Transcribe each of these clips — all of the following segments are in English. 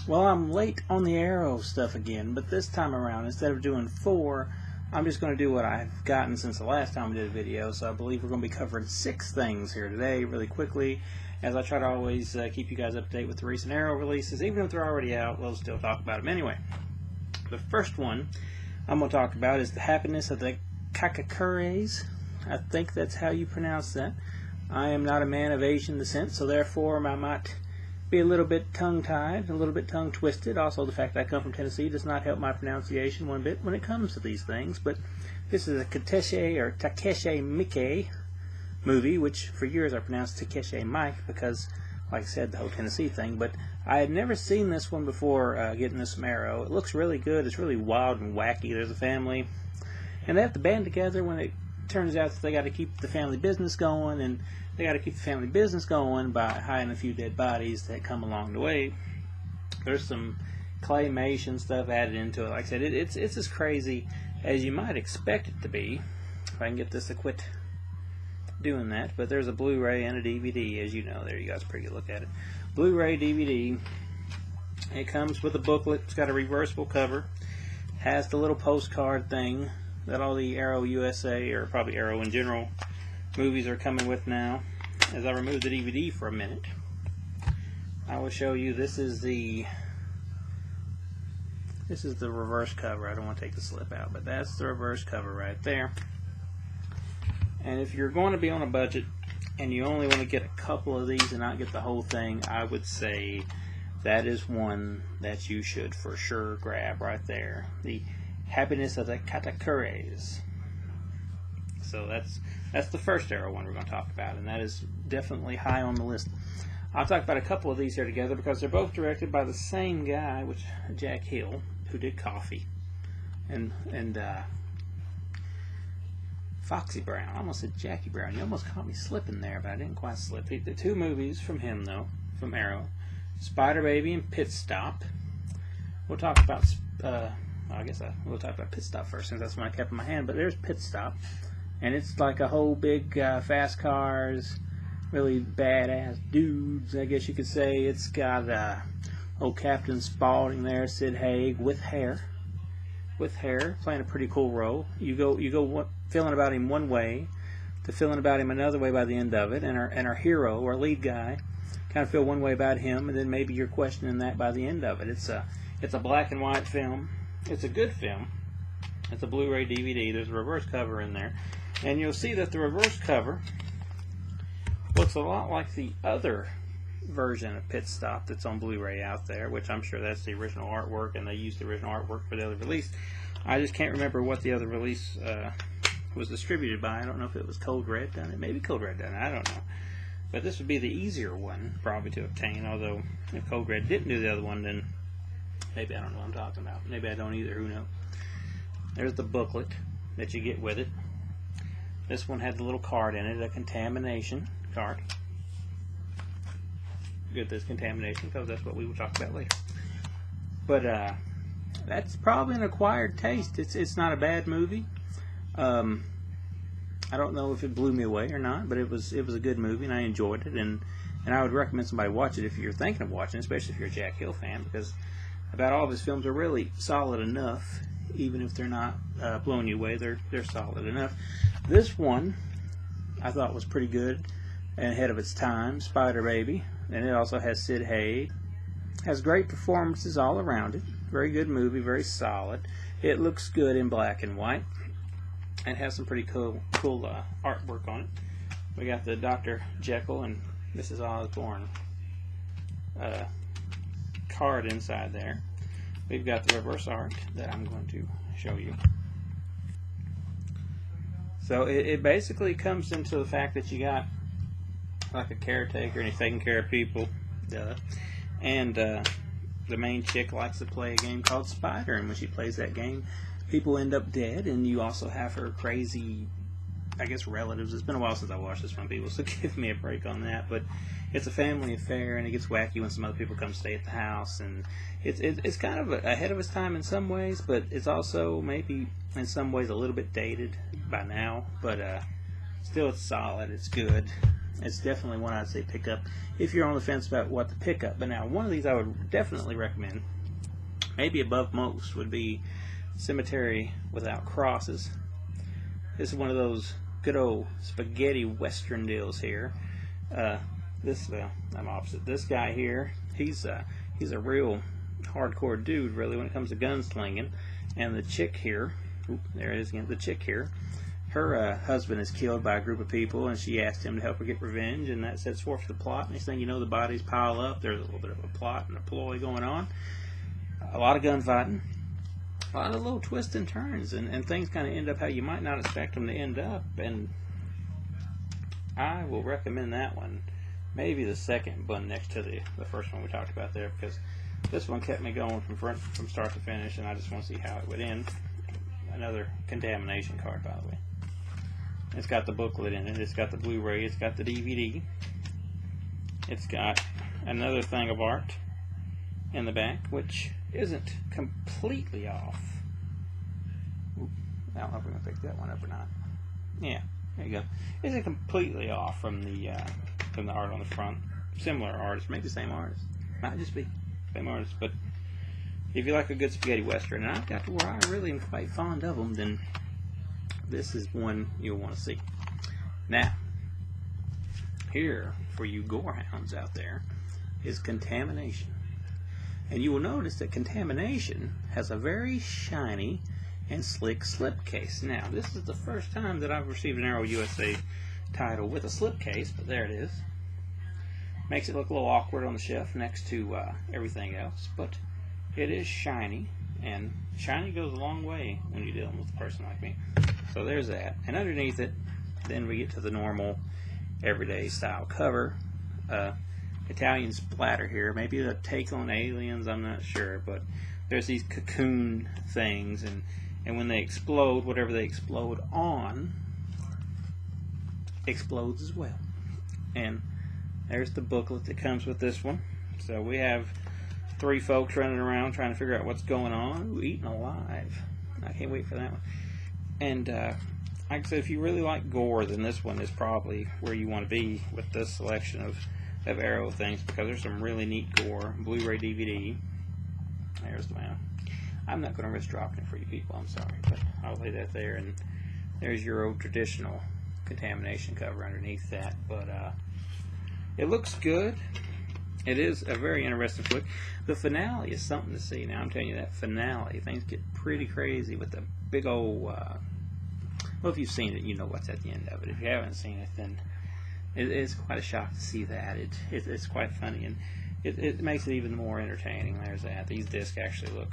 Well, I'm late on the Arrow stuff again, but this time around, instead of doing 4, I'm just going to do what I've gotten since the last time we did a video. So I believe we're going to be covering 6 things here today really quickly, as I try to always keep you guys up to date with the recent Arrow releases. Even if they're already out, we'll still talk about them anyway. The first one I'm going to talk about is the happiness of the Kakakures. I think that's how you pronounce that. I am not a man of Asian descent, so therefore I might be a little bit tongue-tied, a little bit tongue-twisted. Also, the fact that I come from Tennessee does not help my pronunciation one bit when it comes to these things. But this is a Takeshi Miike movie, which for years I pronounced Takeshi Mike because, like I said, the whole Tennessee thing. But I had never seen this one before getting this from Arrow. It looks really good. It's really wild and wacky. There's a family, and they have to band together when it turns out that they got to keep the family business going, and they got to keep the family business going by hiding a few dead bodies that come along the way. There's some claymation stuff added into it. Like I said, it's as crazy as you might expect it to be. If I can get this to quit doing that. But there's a Blu-ray and a DVD, as you know. There you guys, pretty good look at it. Blu-ray, DVD. It comes with a booklet. It's got a reversible cover. Has the little postcard thing that all the Arrow USA, or probably Arrow in general, movies are coming with now. As I remove the DVD for a minute, I will show you. This is the reverse cover. I don't want to take the slip out, but that's the reverse cover right there. And if you're going to be on a budget and you only want to get a couple of these and not get the whole thing, I would say that is one that you should for sure grab right there. The Happiness of the Kakakures. So that's the first Arrow one we're going to talk about, and that is definitely high on the list. I'll talk about a couple of these here together because they're both directed by the same guy, which Jack Hill, who did Coffee, and Foxy Brown. I almost said Jackie Brown. You almost caught me slipping there, but I didn't quite slip. The 2 movies from him, though, from Arrow, Spider Baby and Pit Stop. We'll talk about we'll talk about Pit Stop first, since that's one I kept in my hand. But there's Pit Stop, and it's like a whole big fast cars, really badass dudes, I guess you could say. It's got old Captain Spaulding there, Sid Haig, with hair, playing a pretty cool role. You go feeling about him one way to feeling about him another way by the end of it, and our hero, our lead guy, kind of feel one way about him, and then maybe you're questioning that by the end of it. It's a black and white film. It's a good film. It's a Blu-ray DVD. There's a reverse cover in there. And you'll see that the reverse cover looks a lot like the other version of Pit Stop that's on Blu-ray out there, which I'm sure that's the original artwork, and they used the original artwork for the other release. I just can't remember what the other release was distributed by. I don't know if it was Code Red done it. Maybe Code Red done it. I don't know. But this would be the easier one, probably, to obtain, although if Code Red didn't do the other one, then maybe I don't know what I'm talking about. Maybe I don't either. Who knows? There's the booklet that you get with it. This one had the little card in it, a Contamination card. Good, this Contamination, because that's what we will talk about later. But that's probably an acquired taste. It's not a bad movie. I don't know if it blew me away or not, but it was a good movie, and I enjoyed it. And I would recommend somebody watch it if you're thinking of watching, especially if you're a Jack Hill fan, because about all of his films are really solid enough. Even if they're not blowing you away, they're solid enough. This one I thought was pretty good and ahead of its time, Spider Baby, and it also has Sid Haig. Has great performances all around it. Very good movie, very solid. It looks good in black and white, and has some pretty cool artwork on it. We got the Dr. Jekyll and Mrs. Osborne card inside there. We've got the reverse art that I'm going to show you. So it basically comes into the fact that you got like a caretaker, and he's taking care of people. And the main chick likes to play a game called Spider, and when she plays that game, people end up dead, and you also have her crazy, I guess, relatives. It's been a while since I watched this one, people, so give me a break on that. But it's a family affair, and it gets wacky when some other people come stay at the house, and it's kind of ahead of its time in some ways, but it's also maybe in some ways a little bit dated by now. But still, it's solid. It's good. it's definitely one I'd say pick up if you're on the fence about what to pick up. But now, one of these I would definitely recommend, maybe above most, would be Cemetery Without Crosses. This is one of those good old spaghetti western deals here. I'm opposite. This guy here, he's a real hardcore dude, really, when it comes to gunslinging. And the chick here, there it is again, the chick here, her husband is killed by a group of people, and she asked him to help her get revenge, and that sets forth the plot. Next thing you know, the bodies pile up. There's a little bit of a plot and a ploy going on. A lot of gunfighting. A lot of little twists and turns, and things kind of end up how you might not expect them to end up. And I will recommend that one. Maybe the second one next to the first one we talked about there, because this one kept me going from start to finish, and I just want to see how it would end. Another Contamination card, by the way. It's got the booklet in it. It's got the Blu-ray. It's got the DVD. It's got another thing of art in the back, which isn't completely off. Ooh, I don't know if we're going to pick that one up or not. Yeah, there you go. Isn't completely off from the art on the front. Similar artist, maybe the same artist. Might just be same artist, but if you like a good spaghetti western, and I've got to where I really am quite fond of them, then this is one you'll want to see. Now, here for you gorehounds out there is Contamination. And you will notice that Contamination has a very shiny and slick slipcase. Now, this is the first time that I've received an Arrow USA title with a slipcase, but there it is. Makes it look a little awkward on the shelf next to everything else, but it is shiny, and shiny goes a long way when you're dealing with a person like me. So there's that. And underneath it, then we get to the normal, everyday style cover. Italian splatter here. Maybe a take on Aliens, I'm not sure, but there's these cocoon things, and when they explode, whatever they explode on explodes as well. And there's the booklet that comes with this one. So we have 3 folks running around trying to figure out what's going on. Ooh, eaten alive. I can't wait for that one. And like I said, if you really like gore, then this one is probably where you want to be with this selection of Arrow things, because there's some really neat gore. Blu-ray DVD. There's the man. I'm not going to risk dropping it for you people, I'm sorry, but I'll lay that there. And there's your old traditional Contamination cover underneath that. But it looks good. It is a very interesting flick. The finale is something to see. Now I'm telling you, that finale, things get pretty crazy with the big old well, if you've seen it, you know what's at the end of it. If you haven't seen it, then it's quite a shock to see that. It's quite funny, and it makes it even more entertaining. There's that. These discs actually look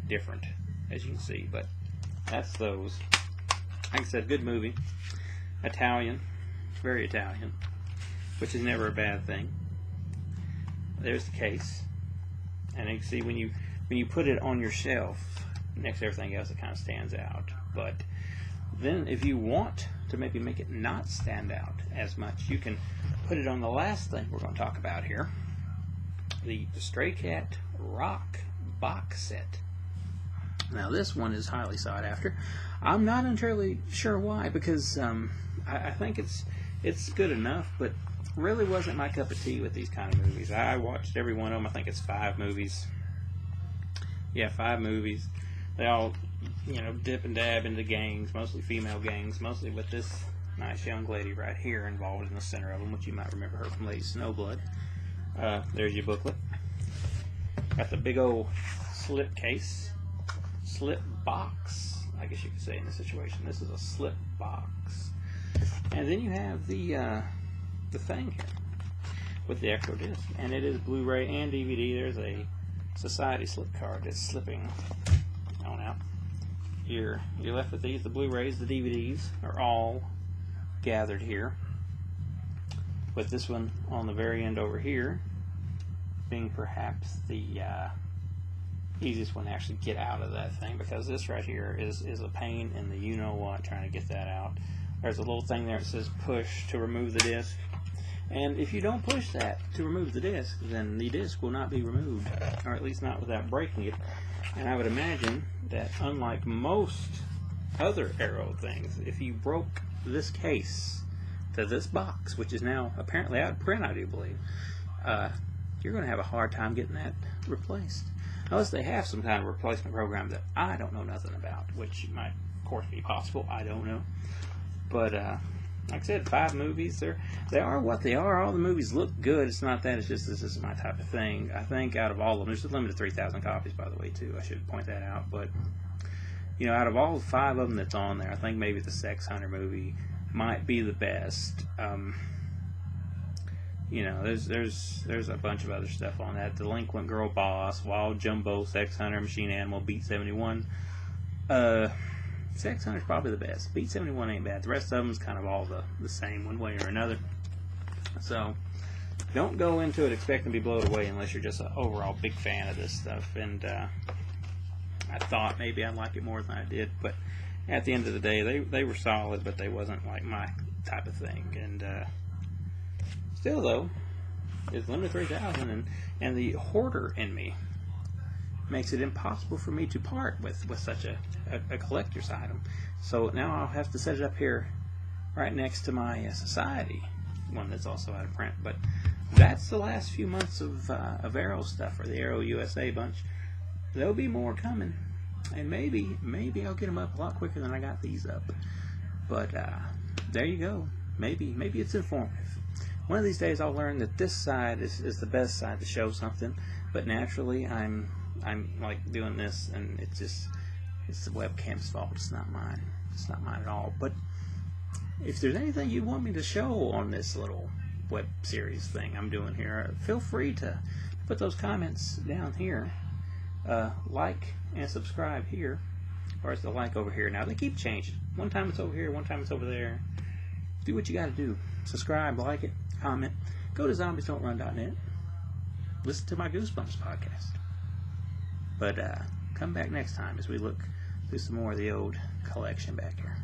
different, as you can see, but that's those. Like I said, good movie. Italian, very Italian, which is never a bad thing. There's the case, and you can see when you put it on your shelf next to everything else, it kind of stands out. But then if you want to maybe make it not stand out as much, you can put it on the last thing we're going to talk about here, the Stray Cat Rock box set. Now this one is highly sought after. I'm not entirely sure why, because I think it's good enough, but really wasn't my cup of tea with these kind of movies. I watched every one of them. I think it's 5 movies. Yeah, 5 movies. They all, dip and dab into gangs, mostly female gangs, mostly with this nice young lady right here involved in the center of them, which you might remember her from Lady Snowblood. There's your booklet. Got the big old slip case, slip box, I guess you could say in this situation. This is a slip box. And then you have the thing here with the extra disc, and it is Blu-ray and DVD. There's a Society slip card that's slipping on out. You're left with these. The Blu-rays, the DVDs are all gathered here, with this one on the very end over here being perhaps the easiest one to actually get out of that thing, because this right here is a pain in the you-know-what trying to get that out. There's a little thing there that says push to remove the disc, and if you don't push that to remove the disc, then the disc will not be removed, or at least not without breaking it. And I would imagine that, unlike most other Arrow things, if you broke this case, to this box, which is now apparently out of print, I do believe, you're going to have a hard time getting that replaced. Unless they have some kind of replacement program that I don't know nothing about, which might, of course, be possible. I don't know. But, like I said, 5 movies. They are what they are. All the movies look good. It's not that. It's just this is my type of thing. I think out of all of them, there's a limit of 3,000 copies, by the way, too. I should point that out. But, you know, out of all 5 of them that's on there, I think maybe the Sex Hunter movie might be the best. You know, there's a bunch of other stuff on that. Delinquent Girl Boss, Wild Jumbo, Sex Hunter, Machine Animal, Beat 71. Sex Hunter's probably the best. Beat 71 ain't bad. The rest of them's kind of all the same one way or another. So, don't go into it expecting to be blown away unless you're just an overall big fan of this stuff. And I thought maybe I'd like it more than I did, but at the end of the day, they were solid, but they wasn't like my type of thing. And still, though, it's limited 3,000, and the hoarder in me makes it impossible for me to part with such a collector's item. So now I'll have to set it up here right next to my Society one that's also out of print. But that's the last few months of Arrow stuff, or the Arrow USA bunch. There'll be more coming, and maybe I'll get them up a lot quicker than I got these up. But there you go. Maybe it's informative. One of these days I'll learn that this side is the best side to show something, but naturally I'm like doing this, and it's the webcam's fault. It's not mine. It's not mine at all. But if there's anything you want me to show on this little web series thing I'm doing here, feel free to put those comments down here. Like and subscribe here, or it's the like over here. Now they keep changing. One time it's over here, one time it's over there. Do what you got to do. Subscribe, like it, comment. Go to zombiesdon'trun.net. Listen to my Goosebumps podcast. But come back next time as we look through some more of the old collection back here.